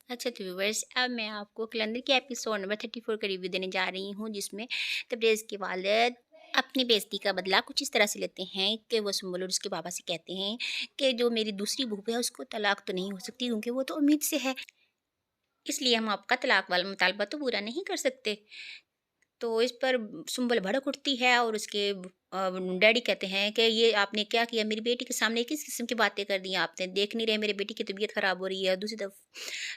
अच्छा तो व्यूअर्स, अब मैं आपको कलंदर के एपिसोड नंबर 34 का रिव्यू देने जा रही हूँ, जिसमें तबरेज़ के वालिद अपनी बेइज़्ज़ती का बदला कुछ इस तरह से लेते हैं कि वो सुंबल और उसके बाबा से कहते हैं कि जो मेरी दूसरी बहू है उसको तलाक तो नहीं हो सकती क्योंकि वो तो उम्मीद से है, इसलिए हम आपका तलाक वाला मुतालबा तो पूरा नहीं कर सकते। तो इस पर सुंबल भड़क उठती है और उसके डैडी कहते हैं कि ये आपने क्या किया, मेरी बेटी के सामने किस किस्म की बातें कर दी आपने, देख नहीं रहे मेरी बेटी की तबीयत ख़राब हो रही है। दूसरी तरफ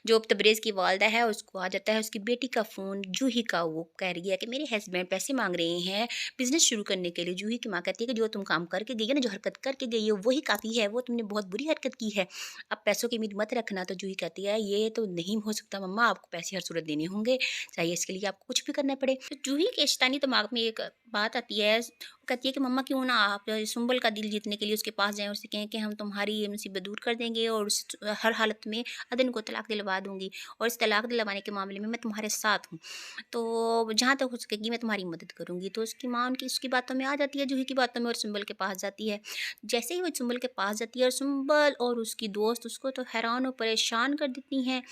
जो तबरेज़ की वालदा है उसको आ जाता है उसकी बेटी का फ़ोन, जूही का, वो कह रही है कि मेरे हस्बैंड पैसे मांग रहे हैं बिज़नेस शुरू करने के लिए। जूही की माँ कहती है कि जो तुम काम करके गई है ना, जो हरकत करके गई हो वही काफ़ी है, वो तुमने बहुत बुरी हरकत की है, अब पैसों की उम्मीद मत रखना। तो जूही कहती है ये तो नहीं हो सकता मम्मा, आपको पैसे हर सूरत देने होंगे, चाहिए इसके लिए आपको कुछ भी करना पड़े। तो जूही के शैतानी दिमाग में एक बात आती है, वो कहती है कि मम्मा क्यों ना आप सुंबल का दिल जीतने के लिए उसके पास जाएँ और उससे कहें कि हम तुम्हारी ये मुसीबत दूर कर देंगे और हर हालत में अदन को तलाक दिलवा दूँगी और इस तलाक दिलवाने के मामले में मैं तुम्हारे साथ हूँ। तो जहाँ तक हो सकेगी मैं तुम्हारी मदद करूँगी। तो उसकी माँ उनकी उसकी बातों में आ जाती है, जूही की बातों में, और सुंबल के पास जाती है। जैसे ही वो सुंबल के पास जाती है और सुंबल और उसकी दोस्त उसको तो हैरान और परेशान कर देती हैं,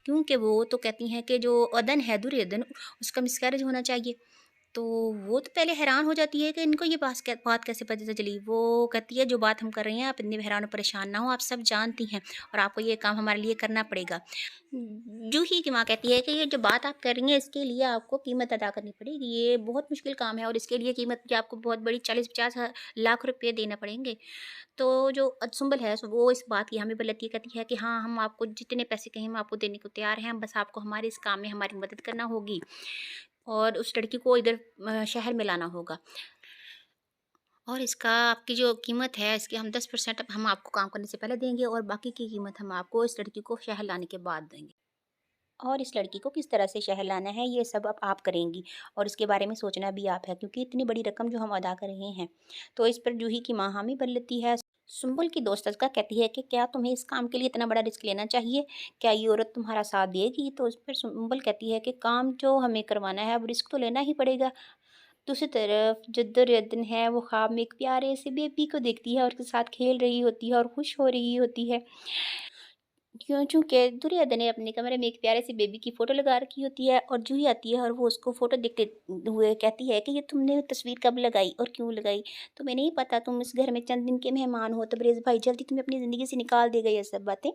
क्योंकि वो तो कहती हैं कि जो अदन है, दुर्योधन, उसका मिसकैरेज होना चाहिए। तो वो तो पहले हैरान हो जाती है कि इनको ये बात कैसे पता चली। वो कहती है जो बात हम कर रहे हैं आप इतने हैरान और परेशान ना हो, आप सब जानती हैं और आपको ये काम हमारे लिए करना पड़ेगा। जूही की माँ कहती है कि ये जो बात आप कर रही हैं इसके लिए आपको कीमत अदा करनी पड़ेगी, ये बहुत मुश्किल काम है और इसके लिए कीमत की आपको बहुत बड़ी 40-50 लाख रुपए देना पड़ेंगे। तो जो सुंबल है वो इस बात की हामी भर लेती है, कहती है कि हाँ हम आपको जितने पैसे कहें हम आपको देने को तैयार हैं, बस आपको हमारे इस काम में हमारी मदद करना होगी और उस लड़की को इधर शहर में लाना होगा और इसका आपकी जो कीमत है इसकी हम 10% हम आपको काम करने से पहले देंगे और बाकी की कीमत हम आपको इस लड़की को शहर लाने के बाद देंगे। और इस लड़की को किस तरह से शहर लाना है ये सब अब आप करेंगी और इसके बारे में सोचना भी आप है, क्योंकि इतनी बड़ी रकम जो हम अदा कर रहे हैं। तो इस पर जूही की माँ हामी भर लेती है। सुंबल की दोस्त का कहती है कि क्या तुम्हें इस काम के लिए इतना बड़ा रिस्क लेना चाहिए, क्या ये औरत तुम्हारा साथ देगी। तो उस पर सुंबल कहती है कि काम जो हमें करवाना है अब रिस्क तो लेना ही पड़ेगा। दूसरी तरफ जो दुर्योधन है वो ख्वाब में एक प्यारे से बेबी को देखती है और उसके साथ खेल रही होती है और खुश हो रही होती है, क्यों चूँकि दुर्योधन ने अपने कमरे में एक प्यारे से बेबी की फ़ोटो लगा रखी होती है और जूही आती है और वो उसको फ़ोटो देखते हुए कहती है कि ये तुमने तस्वीर कब लगाई और क्यों लगाई? तुम्हें नहीं पता तुम इस घर में चंद दिन के मेहमान हो, तबरेज़ भाई जल्दी तुम्हें अपनी ज़िंदगी से निकाल देगा। ये सब बातें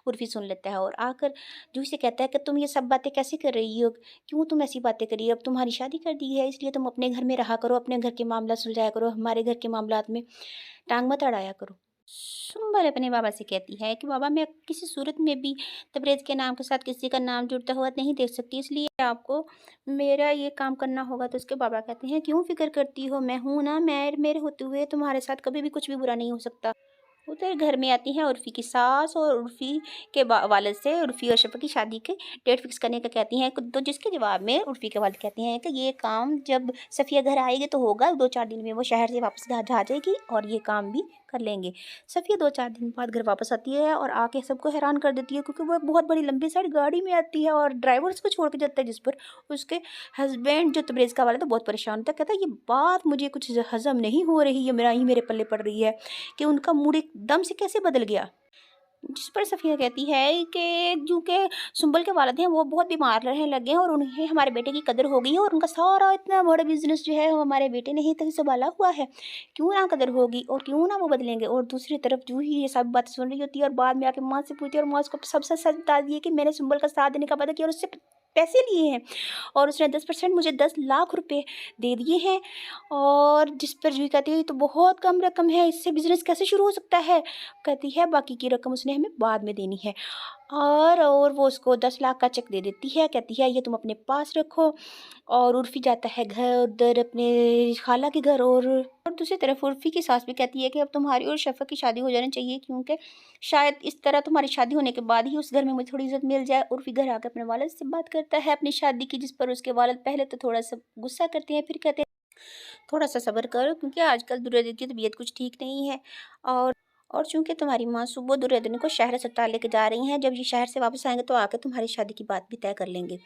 उर्फ़ी सुन लेता है और आकर जूही से कहता है कि तुम ये सब बातें कैसे कर रही हो? क्यों तुम ऐसी बातें कर रही हो? अब तुम्हारी शादी कर दी है इसलिए तुम अपने घर में रहा करो, अपने घर के मामला सुलझाया करो, हमारे घर के मामलात में टांग मत अड़ाया करो। सुंबल अपने बाबा से कहती है कि बाबा मैं किसी सूरत में भी तबरेज़ के नाम के साथ किसी का नाम जुड़ता हुआ नहीं देख सकती, इसलिए आपको मेरा ये काम करना होगा। तो उसके बाबा कहते हैं क्यों फ़िक्र करती हो, मैं हूँ ना, मैं मेरे होते हुए तुम्हारे साथ कभी भी कुछ भी बुरा नहीं हो सकता। उधर घर में आती हैं उर्फ़ी की सास और उर्फ़ी के वालिद से उर्फ़ी और शफ़ा की शादी की डेट फ़िक्स करने का कहती हैं। तो जिसके जवाब में उर्फ़ी के वालिद कहते हैं कि ये काम जब सफ़िया घर आएगी तो होगा, 2-4 दिन में वो शहर से वापस घर आ जाएगी और ये काम भी कर लेंगे। सफ़िया 2-4 दिन बाद घर वापस आती है और आके सबको हैरान कर देती है, क्योंकि वो एक बहुत बड़ी लंबी सारी गाड़ी में आती है और ड्राइवर उसको छोड़ के जाता है, जिस पर उसके हस्बैंड जो तबरेज़ का वालिद है बहुत परेशान होता है। कहता है ये बात मुझे कुछ हज़म नहीं हो रही है, मेरा ही मेरे पल्ले पड़ रही है कि उनका मूड एकदम से कैसे बदल गया। जिस पर सफ़िया कहती है कि चूँकि सुंबल के वालिद हैं वो बहुत बीमार रहने लगे हैं और उन्हें हमारे बेटे की कदर हो गई है और उनका सारा इतना बड़ा बिज़नेस जो है वो हमारे बेटे ने ही तभी सँभाला हुआ है। क्यों ना कदर होगी और क्यों ना वो बदलेंगे। और दूसरी तरफ जूही ये सब बातें सुन रही होती है और बाद में आके माँ से पूछती है और माँ उसको सब सच बता दिए कि मैंने सुंबल का साथ देने का वादा किया और उससे पैसे लिए हैं और उसने 10% मुझे 10 लाख रुपए दे दिए हैं। और जिस पर जूही कहती है ये तो बहुत कम रकम है, इससे बिज़नेस कैसे शुरू हो सकता है? कहती है बाकी की रकम उसने हमें बाद में देनी है। और वो उसको 10 लाख का चेक दे देती है, कहती है ये तुम अपने पास रखो। और उर्फ़ी जाता है घर उधर अपने खाला के घर। और दूसरी तरफ उर्फ़ी की सास भी कहती है कि अब तुम्हारी और शफ़ा की शादी हो जानी चाहिए, क्योंकि शायद इस तरह तुम्हारी शादी होने के बाद ही उस घर में मुझे थोड़ी इज़्ज़त मिल जाए। उर्फ़ी घर आकर अपने वालिद से बात करता है अपनी शादी की, जिस पर उसके वालिद पहले तो थोड़ा-सा गुस्सा करते हैं, फिर कहते हैं थोड़ा-सा सब्र करो क्योंकि आजकल दुर्योधन की तबीयत कुछ ठीक नहीं है। और और चूँकि तुम्हारी माँ सुबह दुर्योधन को शहर अस्पताल लेके जा रही हैं, जब ये शहर से वापस आएँगे तो आके तुम्हारी शादी की बात भी तय कर लेंगे।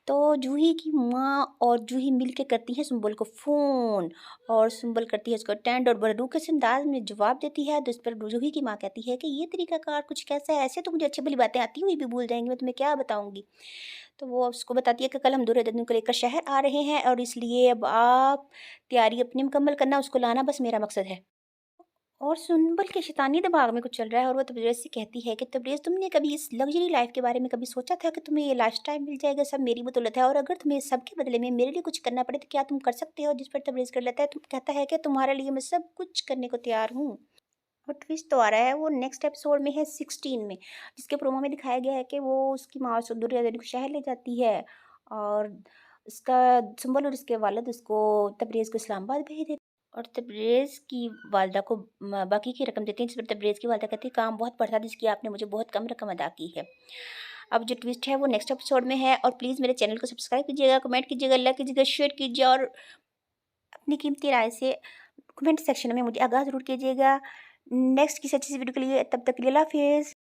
तो जूही की माँ और जूही मिल के करती हैं सुम्बुल को फ़ोन, और सुम्बुल करती है उसको अटेंड और बड़े रूखे से अंदाज़ में जवाब देती है। तो इस पर जूही की माँ कहती है कि ये तरीक़ाकार कुछ कैसा है? ऐसे तो मुझे अच्छी-भली बातें आती हुई भी भूल जाएँगी, मैं तुम्हें क्या बताऊँगी? तो वो उसको बताती है कि कल हम दुर्योधन को लेकर शहर आ रहे हैं और इसलिए अब आप तैयारी अपनी मुकम्मल करना, उसको लाना बस मेरा मकसद है। और सुंबल के शैतानी दिमाग में कुछ चल रहा है और वो तबरेज़ से कहती है कि तबरेज़, तुमने कभी इस लग्ज़री लाइफ़ के बारे में कभी सोचा था कि तुम्हें ये लाइफ़स्टाइल मिल जाएगा, सब मेरी बदौलत है, और अगर तुम्हें सबके बदले में मेरे लिए कुछ करना पड़े तो क्या तुम कर सकते हो? जिस पर तबरेज़ कर लेता है, तुम कहता है कि तुम्हारे लिए मैं सब कुछ करने को तैयार हूँ। और ट्विस्ट तो आ रहा है, वो नेक्स्ट एपिसोड में है 16 में, जिसके प्रोमो में दिखाया गया है कि वो उसकी माँ दुर्योधन को शहर ले जाती है और उसका सुंबल और उसके वालिद उसको तबरेज़ को इस्लामाबाद भेज देते, और तबरेज़ की वालिदा को बाकी की रकम देती हैं, जिस पर तबरेज़ की वालिदा कहती है काम बहुत पड़ था जिसकी आपने मुझे बहुत कम रकम अदा की है। अब जो ट्विस्ट है वो नेक्स्ट एपिसोड में है, और प्लीज़ मेरे चैनल को सब्सक्राइब कीजिएगा, कमेंट कीजिएगा, लाइक कीजिएगा, शेयर कीजिए और अपनी कीमती राय से कमेंट सेक्शन में मुझे आगाह ज़रूर कीजिएगा। नेक्स्ट किसी अच्छी सी वीडियो के लिए, तब तक के लिए अल्लाह हाफ़िज़।